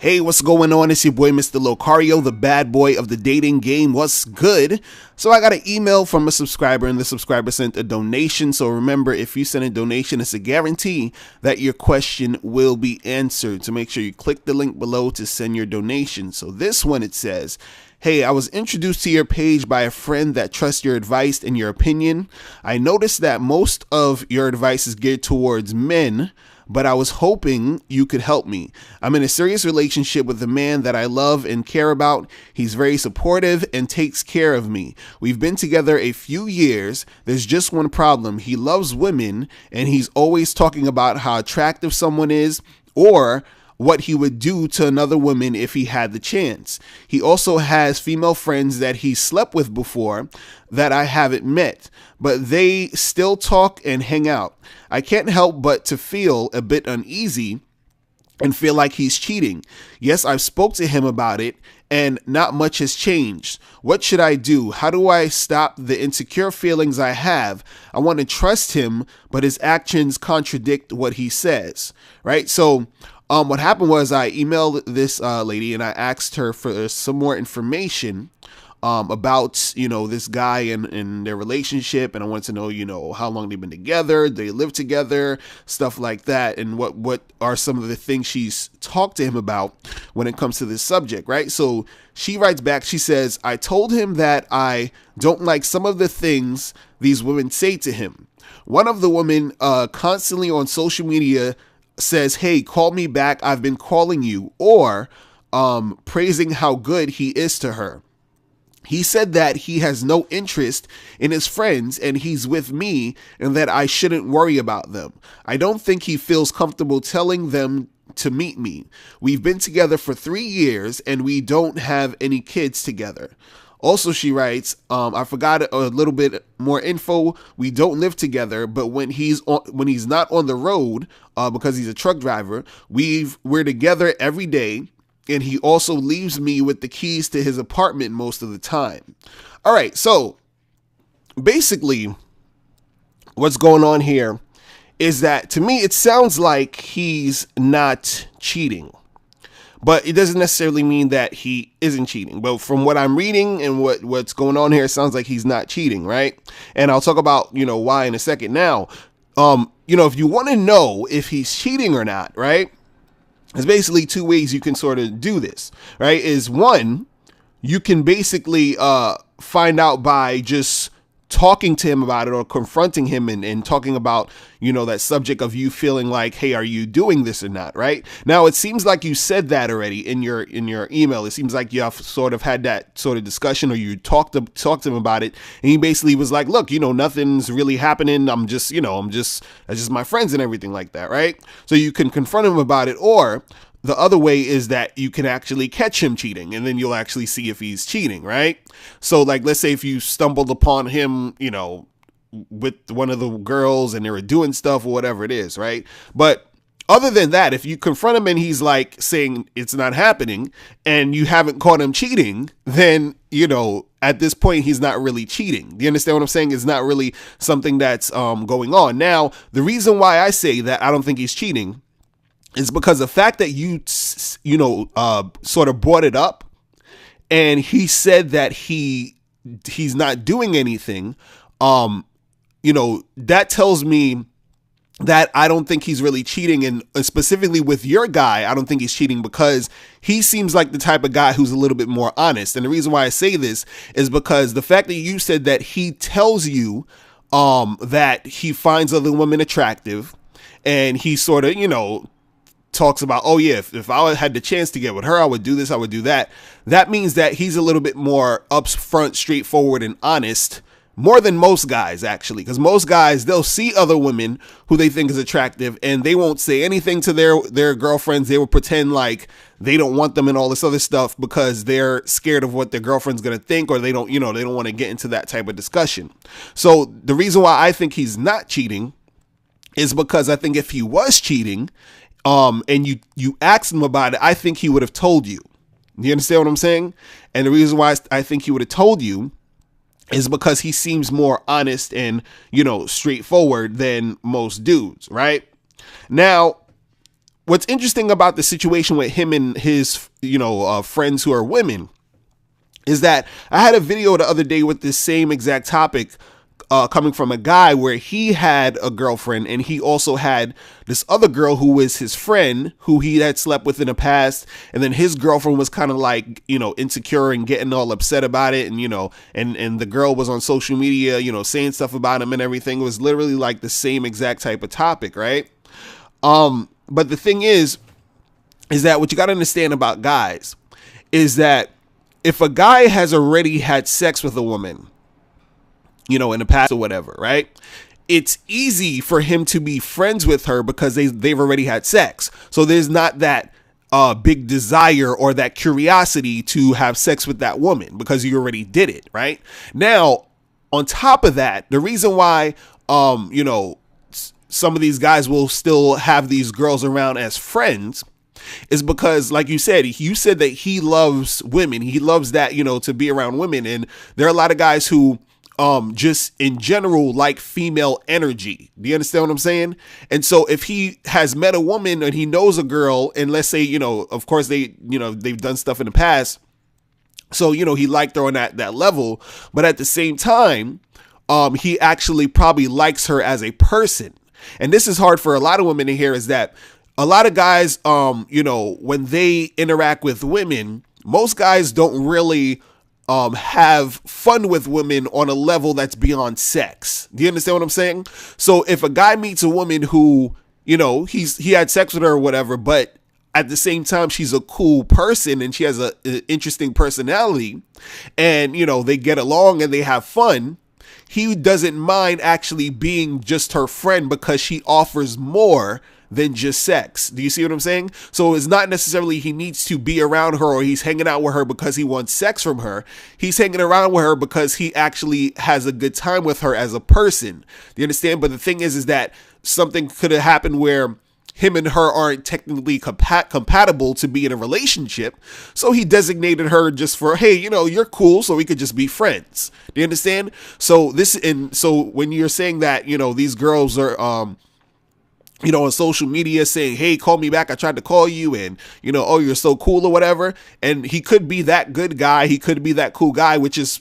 Hey, what's going on? It's your boy, Mr. Locario, the bad boy of the dating game. What's good? So I got an email from a subscriber, and the subscriber sent a donation. So remember, if you send a donation, it's a guarantee that your question will be answered. So make sure you click the link below to send your donation. So this one, it says, hey, I was introduced to your page by a friend that trusts your advice and your opinion. I noticed that most of your advice is geared towards men, but I was hoping you could help me. I'm in a serious relationship with a man that I love and care about. He's very supportive and takes care of me. We've been together a few years. There's just one problem. He loves women, and he's always talking about how attractive someone is, or what he would do to another woman if he had the chance. He also has female friends that he slept with before that I haven't met, but they still talk and hang out. I can't help but to feel a bit uneasy and feel like he's cheating. Yes, I've spoke to him about it, and not much has changed. What should I do? How do I stop the insecure feelings I have? I want to trust him, but his actions contradict what he says, right? So what happened was I emailed this lady and I asked her for some more information about, this guy and their relationship. And I wanted to know, how long they've been together, they live together, stuff like that. And what are some of the things she's talked to him about when it comes to this subject, right? So she writes back, she says, I told him that I don't like some of the things these women say to him. One of the women constantly on social media says, hey, call me back, I've been calling you, or praising how good he is to her. He said that he has no interest in his friends and he's with me and that I shouldn't worry about them. I don't think he feels comfortable telling them to meet me. We've been together for 3 years and we don't have any kids together. Also, she writes, I forgot a little bit more info. We don't live together, but when he's not on the road, because he's a truck driver, we're together every day, and he also leaves me with the keys to his apartment most of the time. All right, so basically, what's going on here is that, to me, it sounds like he's not cheating. But it doesn't necessarily mean that he isn't cheating. But from what I'm reading and what's going on here, it sounds like he's not cheating, right? And I'll talk about, why in a second. Now, if you want to know if he's cheating or not, right? There's basically two ways you can sort of do this, right? Is one, you can basically find out by just talking to him about it or confronting him and talking about, that subject of you feeling like, hey, are you doing this or not? Right now, it seems like you said that already in your email. It seems like you have sort of had that sort of discussion, or you talked to him about it. And he basically was like, look, nothing's really happening. I'm just that's just my friends and everything like that. Right. So you can confront him about it, or the other way is that you can actually catch him cheating, and then you'll actually see if he's cheating, right? So, like, let's say if you stumbled upon him, with one of the girls and they were doing stuff or whatever it is, right? But other than that, if you confront him and he's like saying it's not happening and you haven't caught him cheating, then, at this point, he's not really cheating. Do you understand what I'm saying? It's not really something that's going on. Now, the reason why I say that I don't think he's cheating is because the fact that you sort of brought it up and he said that he's not doing anything, that tells me that I don't think he's really cheating. And specifically with your guy, I don't think he's cheating because he seems like the type of guy who's a little bit more honest. And the reason why I say this is because the fact that you said that he tells you that he finds other women attractive, and he sort of, talks about, oh yeah, if I had the chance to get with her, I would do this, I would do that. That means that he's a little bit more upfront, straightforward, and honest, more than most guys, actually. Because most guys, they'll see other women who they think is attractive, and they won't say anything to their girlfriends. They will pretend like they don't want them and all this other stuff because they're scared of what their girlfriend's gonna think, or they don't want to get into that type of discussion. So the reason why I think he's not cheating is because I think if he was cheating, and you asked him about it, I think he would have told you. You understand what I'm saying? And the reason why I think he would have told you is because he seems more honest and, straightforward than most dudes, right? Now, what's interesting about the situation with him and his, friends who are women is that I had a video the other day with this same exact topic coming from a guy where he had a girlfriend and he also had this other girl who was his friend who he had slept with in the past. And then his girlfriend was kind of like, insecure and getting all upset about it. And, and the girl was on social media, saying stuff about him and everything. It was literally like the same exact type of topic, right? But the thing is that what you got to understand about guys is that if a guy has already had sex with a woman, in the past or whatever, right? It's easy for him to be friends with her because they've already had sex. So there's not that big desire or that curiosity to have sex with that woman because you already did it, right? Now, on top of that, the reason why, some of these guys will still have these girls around as friends is because, like you said that he loves women. He loves that, to be around women. And there are a lot of guys who just in general like female energy. Do you understand what I'm saying? And so if he has met a woman and he knows a girl, and let's say, of course they've done stuff in the past. So, he liked her on that level, but at the same time, he actually probably likes her as a person. And this is hard for a lot of women to hear, is that a lot of guys, when they interact with women, most guys don't really have fun with women on a level that's beyond sex. Do you understand what I'm saying? So if a guy meets a woman who, he had sex with her or whatever, but at the same time, she's a cool person and she has an interesting personality, and, they get along and they have fun, he doesn't mind actually being just her friend because she offers more than just sex. Do you see what I'm saying? So it's not necessarily he needs to be around her or he's hanging out with her because he wants sex from her. He's hanging around with her because he actually has a good time with her as a person. Do you understand? But the thing is that something could have happened where him and her aren't technically compatible to be in a relationship. So he designated her just for, hey, you're cool, so we could just be friends. Do you understand? So when you're saying that, these girls are, on social media saying, hey, call me back, I tried to call you, and, oh, you're so cool or whatever. And he could be that good guy. He could be that cool guy, which is,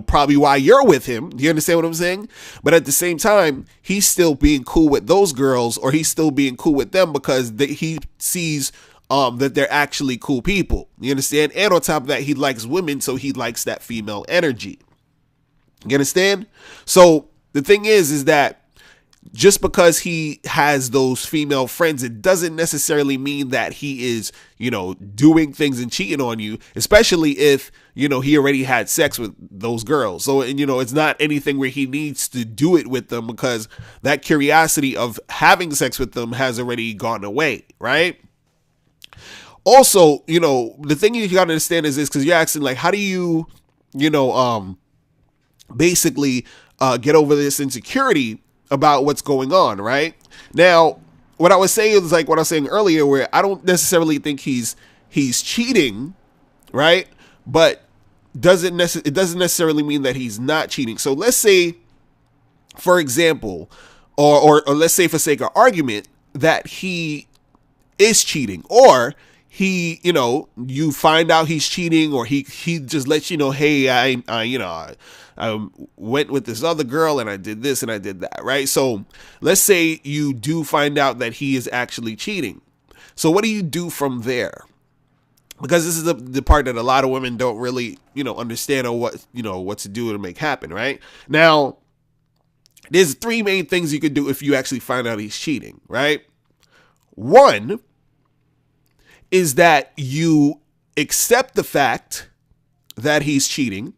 probably why you're with him. Do you understand what I'm saying? But at the same time, he's still being cool with those girls, or he's still being cool with them because he sees that they're actually cool people. You understand? And on top of that, he likes women, so he likes that female energy. You understand? So the thing is that just because he has those female friends, it doesn't necessarily mean that he is, doing things and cheating on you, especially if, he already had sex with those girls. So, it's not anything where he needs to do it with them because that curiosity of having sex with them has already gone away, right? Also, the thing you got to understand is this, because you're asking, like, how do you, basically get over this insecurity about what's going on, right? Now, what I was saying is like what I was saying earlier, where I don't necessarily think he's cheating, right? But it doesn't necessarily mean that he's not cheating. So let's say, for example, or let's say for sake of argument, that he is cheating, or he, you find out he's cheating, or he just lets you know, hey, I went with this other girl and I did this and I did that, right? So let's say you do find out that he is actually cheating. So what do you do from there? Because this is the part that a lot of women don't really, understand, or what to do to make happen, right? Now, there's three main things you could do if you actually find out he's cheating, right? One is that you accept the fact that he's cheating,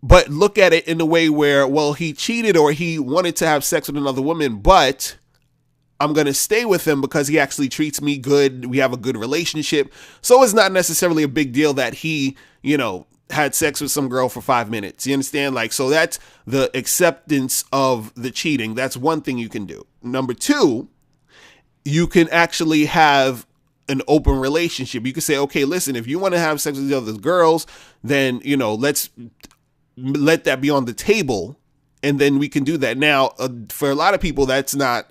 but look at it in a way where, well, he cheated or he wanted to have sex with another woman, but I'm going to stay with him because he actually treats me good. We have a good relationship. So it's not necessarily a big deal that he, had sex with some girl for 5 minutes. You understand? Like, so that's the acceptance of the cheating. That's one thing you can do. Number two, you can actually have an open relationship. You can say, okay, listen, if you want to have sex with the other girls, then, let's let that be on the table, and then we can do that. Now, for a lot of people, that's not,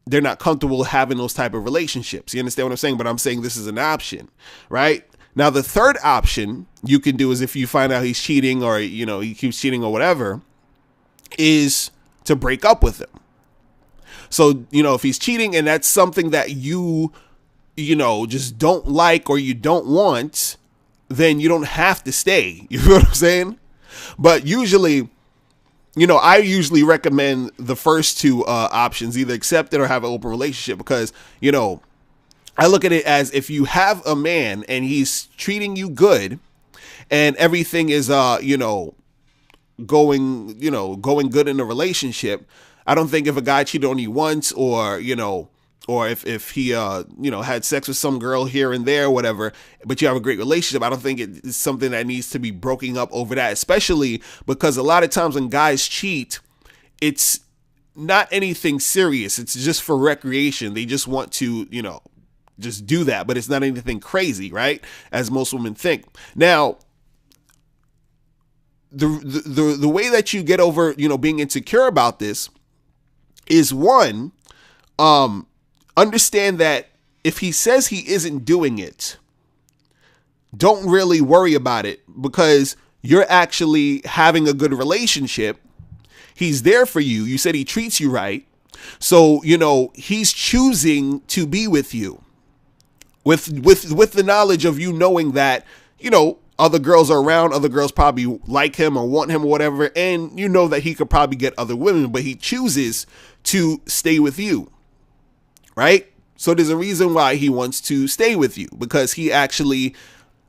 they're not comfortable having those type of relationships. You understand what I'm saying? But I'm saying this is an option, right? Now, the third option you can do is if you find out he's cheating or, he keeps cheating or whatever, is to break up with him. So, if he's cheating and that's something that you just don't like or you don't want, then you don't have to stay. You know what I'm saying? But usually, I usually recommend the first two options, either accept it or have an open relationship, because, I look at it as if you have a man and he's treating you good and everything is, going good in a relationship. I don't think if a guy cheated on you once or if he, had sex with some girl here and there, whatever, but you have a great relationship, I don't think it's something that needs to be broken up over that, especially because a lot of times when guys cheat, it's not anything serious. It's just for recreation. They just want to, just do that, but it's not anything crazy, right? As most women think. Now, the way that you get over, being insecure about this is one, understand that if he says he isn't doing it, don't really worry about it because you're actually having a good relationship. He's there for you. You said he treats you right. So, he's choosing to be with you with the knowledge of you knowing that, other girls are around, other girls probably like him or want him or whatever. And that he could probably get other women, but he chooses to stay with you. Right? So there's a reason why he wants to stay with you, because he actually,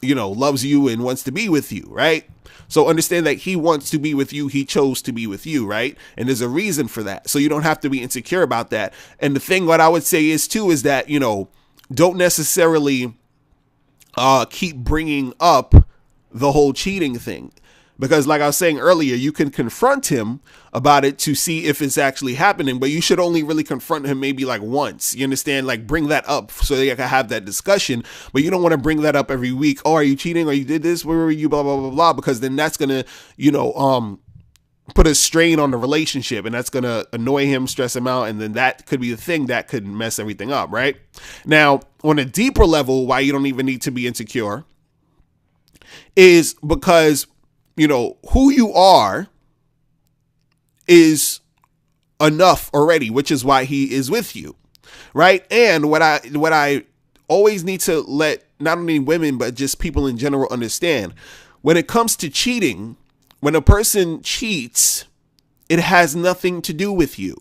loves you and wants to be with you. Right? So understand that he wants to be with you. He chose to be with you. Right? And there's a reason for that. So you don't have to be insecure about that. And the thing, what I would say is that, don't necessarily keep bringing up the whole cheating thing. Because like I was saying earlier, you can confront him about it to see if it's actually happening, but you should only really confront him maybe like once. You understand? Like bring that up so they can have that discussion, but you don't want to bring that up every week. Oh, are you cheating? Or you did this? Where were you? Blah, blah, blah, blah. Because then that's going to, put a strain on the relationship, and that's going to annoy him, stress him out. And then that could be the thing that could mess everything up. Right now, on a deeper level, why you don't even need to be insecure is because, who you are is enough already, which is why he is with you. Right. And what I always need to let not only women, but just people in general understand, when it comes to cheating, when a person cheats, it has nothing to do with you.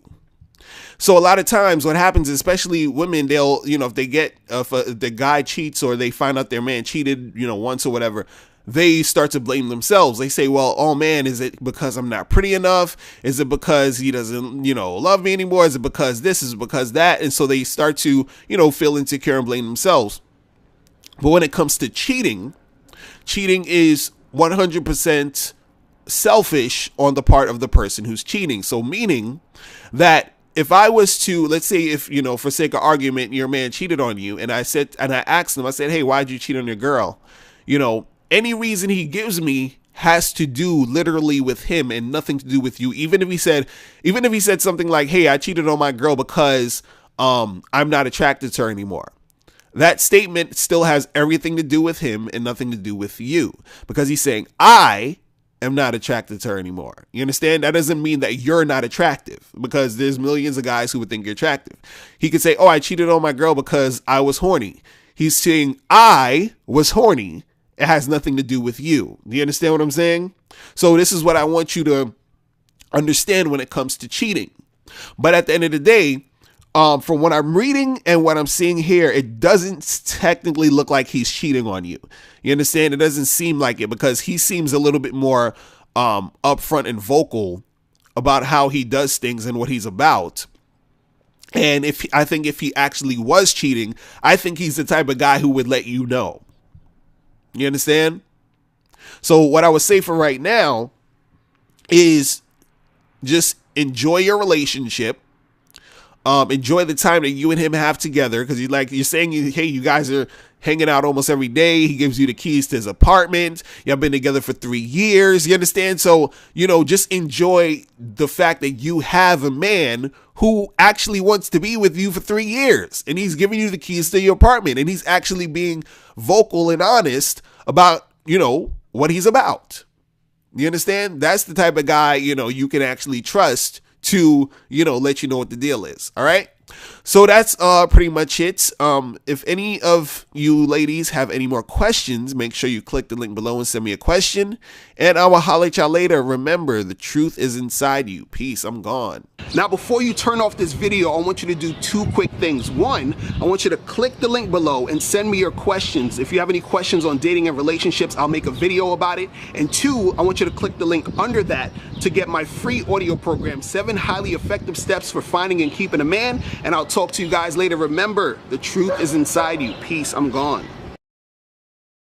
So a lot of times what happens, especially women, they'll, if they get, if the guy cheats or they find out their man cheated, once or whatever, they start to blame themselves. They say, well, oh man, is it because I'm not pretty enough? Is it because he doesn't, love me anymore? Is it because this? Is it because that? And so they start to, feel insecure and blame themselves. But when it comes to cheating is 100% selfish on the part of the person who's cheating. So meaning that if I was to, let's say if, for sake of argument, your man cheated on you, and I asked him, I said, hey, why'd you cheat on your girl? Any reason he gives me has to do literally with him and nothing to do with you. Even if he said something like, hey, I cheated on my girl because I'm not attracted to her anymore. That statement still has everything to do with him and nothing to do with you, because he's saying, I am not attracted to her anymore. You understand? That doesn't mean that you're not attractive, because there's millions of guys who would think you're attractive. He could say, oh, I cheated on my girl because I was horny. He's saying I was horny. It has nothing to do with you. Do you understand what I'm saying? So this is what I want you to understand when it comes to cheating. But at the end of the day, from what I'm reading and what I'm seeing here, it doesn't technically look like he's cheating on you. You understand? It doesn't seem like it, because he seems a little bit more upfront and vocal about how he does things and what he's about. And I think if he actually was cheating, I think he's the type of guy who would let you know. You understand? So what I would say for right now is just enjoy your relationship. Enjoy the time that you and him have together, because you're saying hey, you guys are hanging out almost every day. He gives you the keys to his apartment. Y'all been together for 3 years. You understand? So, just enjoy the fact that you have a man who actually wants to be with you for 3 years, and he's giving you the keys to your apartment, and he's actually being vocal and honest about, what he's about. You understand? That's the type of guy, you can actually trust to, let you know what the deal is. All right. So that's pretty much it. If any of you ladies have any more questions, make sure you click the link below and send me a question, and I will holler at y'all later. Remember, the truth is inside you. Peace. I'm gone. Now, before you turn off this video, I want you to do 2 quick things. 1, I want you to click the link below and send me your questions. If you have any questions on dating and relationships, I'll make a video about it. And 2, I want you to click the link under that to get my free audio program, 7 highly effective steps for finding and keeping a man. And I'll talk to you guys later. Remember, the truth is inside you. Peace. I'm gone.